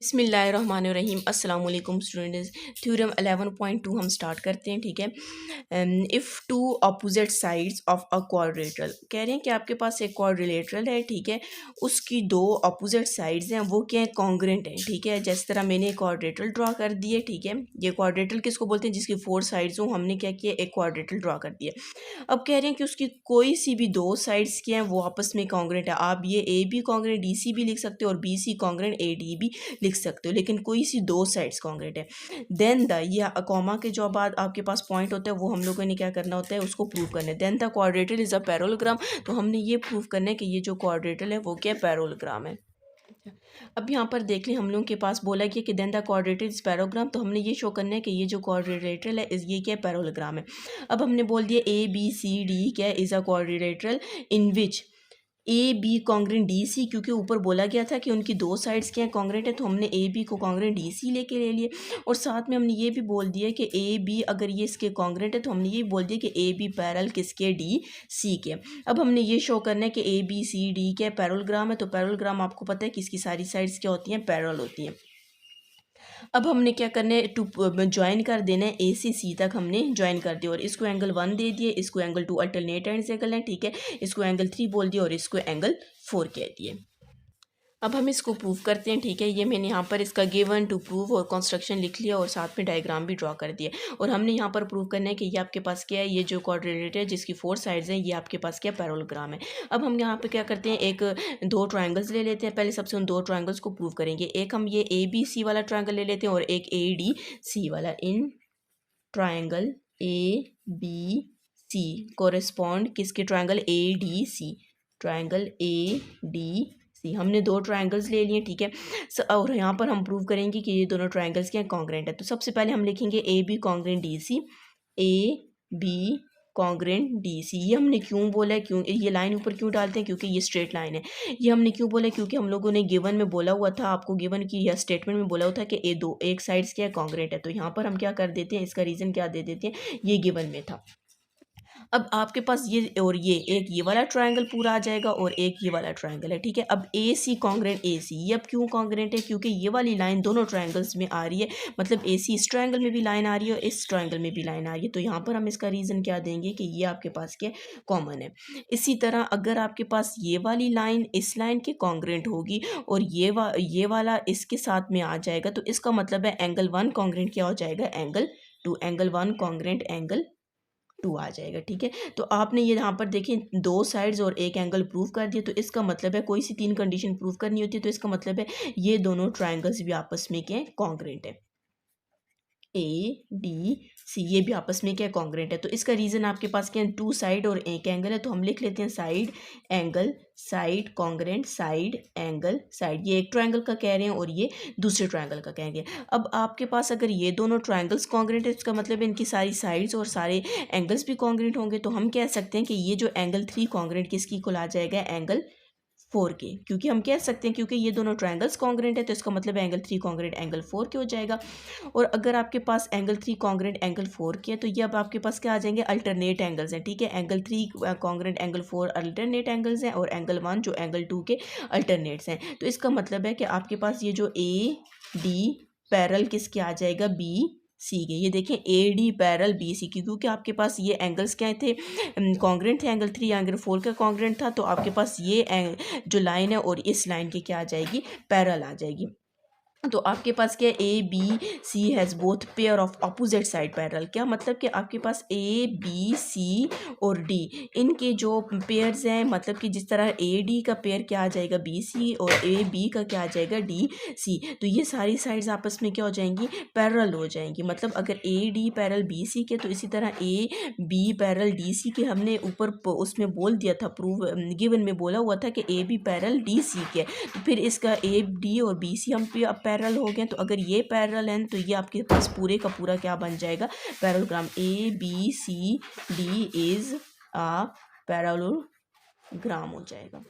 बिस्मिल्लाहिर्रहमानिर्रहीम अस्सलाम वालेकुम स्टूडेंट्स। थ्योरम 11.2 हम स्टार्ट करते हैं। ठीक है, if two opposite sides of a quadrilateral, कह रहे हैं कि आपके पास एक क्वाड्रिलेटरल है। ठीक है, उसकी दो अपोजिट साइड्स हैं, वो क्या है, कॉन्ग्रेंट है। ठीक है, जिस तरह मैंने एक क्वाड्रिलेटरल ड्रा कर दिए। ठीक है, ये क्वाड्रिलेटरल किसको बोलते हैं, जिसकी 4 साइड्स हो। हमने क्या किया, एक क्वाड्रिलेटरल ड्रा कर दिया। अब कह रहे हैं कि उसकी कोई सी भी दो साइड्स क्या हैं, वो आपस में कॉन्ग्रेंट है। आप ये A B congruent D C भी लिख सकते हो और B C congruent A D भी लिख सकते हो, लेकिन कोई सी दो साइड्स कॉन्ग्रेंट है। देन द, ये कॉमा के जो बाद आपके पास पॉइंट होता है, वो हम लोगों ने क्या करना होता है, उसको प्रूव करना है। Then the quadrilateral is a parallelogram, तो हमने ये प्रूव करना है कि ये जो क्वाड्रेटरल है वो क्या पैरेललोग्राम है। अब यहाँ पर देख लें, हम लोगों के पास बोला गया कि then the quadrilateral is parallelogram, तो हमने ये शो करना है कि ये जो क्वाड्रिलेटरल है ये क्या पैरेललोग्राम है। अब हमने बोल दिया ए बी सी डी क्या is a quadrilateral in which A B congruent D C, क्योंकि ऊपर बोला गया था कि उनकी दो साइड्स क्या हैं, कॉन्ग्रेंट है, तो हमने ए बी को कॉन्ग्रेंट डी सी लेके ले लिए। और साथ में हमने ये भी बोल दिया कि ए बी अगर ये इसके कॉन्ग्रेंट है, तो हमने ये बोल दिया कि ए बी पैरेलल किसके, डी सी के। अब हमने ये शो करना है कि ए बी सी डी क्या पैरेललोग्राम है, तो पैरेललोग्राम आपको पता है कि इसकी सारी साइड्स क्या होती हैं, पैरेलल होती हैं। अब हमने क्या करना है, टू ज्वाइन कर देना है, ए से सी तक हमने ज्वाइन कर दिया और इसको एंगल 1 दे दिए, इसको एंगल 2 अल्टरनेट एंड एंगल है। ठीक है, इसको एंगल 3 बोल दिया और इसको एंगल 4 कह दिए। अब हम इसको प्रूव करते हैं। ठीक है, ये मैंने यहाँ पर इसका गिवन टू प्रूव और कंस्ट्रक्शन लिख लिया और साथ में डायग्राम भी ड्रॉ कर दिया। और हमने यहाँ पर प्रूव करना है कि ये आपके पास क्या है, ये जो क्वाड्रिलेटरल है जिसकी 4 साइड्स हैं, ये आपके पास क्या पैरेललोग्राम है। अब हम यहाँ पे क्या करते हैं, एक दो ट्राइंगल्स ले लेते हैं। पहले सबसे उन दो ट्राइंगल्स को प्रूव करेंगे। एक हम ये ए बी सी वाला ट्राइंगल ले लेते हैं और एक ए डी सी वाला। In triangle A B C correspond किसके, triangle A D C, triangle A D C. हमने दो ट्राइंगल्स ले लिए। ठीक है, और यहाँ पर हम प्रूव करेंगे कि ये दोनों ट्राइंगल्स क्या कॉन्ग्रेंट है। तो सबसे पहले हम लिखेंगे A B congruent D C, A B congruent D C. ये हमने क्यों बोला है, क्यों ये लाइन ऊपर क्यों डालते हैं, क्योंकि ये स्ट्रेट लाइन है। ये हमने क्यों बोला है, क्योंकि हम लोगों ने गिवन में बोला हुआ था, आपको गिवन की या स्टेटमेंट में बोला हुआ था कि ए दो एक साइड्स क्या है, कॉन्ग्रेंट है। तो यहाँ पर हम क्या कर देते हैं, इसका रीज़न क्या दे देते हैं, ये गिवन में था। अब आपके पास ये और ये एक ये वाला ट्रायंगल पूरा आ जाएगा और एक ये वाला ट्रायंगल है। ठीक है, अब ए सी कॉन्ग्रेंट ए सी, ये अब क्यों कॉन्ग्रेंट है, क्योंकि ये वाली लाइन दोनों ट्रायंगल्स में आ रही है, मतलब ए सी इस ट्रायंगल में भी लाइन आ रही है और इस ट्रायंगल में भी लाइन आ रही है। तो यहाँ पर हम इसका रीज़न क्या देंगे कि ये आपके पास क्या कॉमन है। इसी तरह अगर आपके पास ये वाली लाइन इस लाइन के कॉन्ग्रेंट होगी और ये वाला इसके साथ में आ जाएगा, तो इसका मतलब है एंगल 1 कॉन्ग्रेंट क्या हो जाएगा, एंगल 2, एंगल 1 कॉन्ग्रेंट एंगल 2 आ जाएगा। ठीक है, तो आपने ये यहाँ पर देखें दो साइड्स और एक एंगल प्रूव कर दिया, तो इसका मतलब है कोई सी 3 कंडीशन प्रूव करनी होती है, तो इसका मतलब है ये दोनों ट्राइंगल्स भी आपस में क्या कॉन्ग्रेंट है, ए डी सी, ये भी आपस में क्या कॉन्ग्रेंट है। तो इसका रीज़न आपके पास क्या है, 2 साइड और एक एंगल है, तो हम लिख लेते हैं side angle side congruent side angle side. ये एक ट्रायंगल का कह रहे हैं और ये दूसरे ट्रायंगल का कह रहे हैं। अब आपके पास अगर ये दोनों ट्रायंगल्स कॉन्ग्रेंट है, इसका मतलब है इनकी सारी साइड्स और सारे एंगल्स भी कॉन्ग्रेंट होंगे। तो हम कह सकते हैं कि ये जो एंगल 3 कॉन्ग्रेंट किसकी इक्वल आ जाएगा, एंगल 4 के, क्योंकि हम कह सकते हैं क्योंकि ये दोनों ट्रायंगल्स कॉन्ग्रेंट है, तो इसका मतलब एंगल 3 कॉन्ग्रेंट एंगल 4 के हो जाएगा। और अगर आपके पास एंगल 3 कॉन्ग्रेंट एंगल 4 के है, तो ये अब आपके पास क्या आ जाएंगे, अल्टरनेट एंगल्स हैं। ठीक है, angle 3 congruent angle 4 alternate angles हैं और एंगल 1 जो एंगल 2 के अल्टरनेट्स हैं। तो इसका मतलब है कि आपके पास ये जो ए डी पैरेलल किसके आ जाएगा, बी सी के। ये देखें A D parallel B C की, क्योंकि आपके पास ये एंगल्स क्या थे, कॉन्ग्रेंट थे, एंगल 3 एंगल 4 का कॉन्ग्रेंट था, तो आपके पास ये जो लाइन है और इस लाइन की क्या आ जाएगी, पैरेलल आ जाएगी। तो आपके पास क्या A B C has both pair of opposite side parallel. क्या मतलब कि आपके पास ए बी सी और डी इनके जो पेयर्स हैं, मतलब कि जिस तरह ए डी का पेयर क्या आ जाएगा, बी सी, और ए बी का क्या आ जाएगा, डी सी, तो ये सारी साइड्स आपस में क्या हो जाएंगी, पैरेलल हो जाएंगी। मतलब अगर A D parallel B C के, तो इसी तरह A B parallel D C के हमने ऊपर उसमें बोल दिया था, प्रूव गिवन में बोला हुआ था कि A B parallel D C के, तो फिर इसका ए डी और बी सी हम पैरेलल हो गए। तो अगर ये पैरेलल हैं, तो ये आपके पास पूरे का पूरा क्या बन जाएगा, parallelogram. A B C D is a parallelogram हो जाएगा।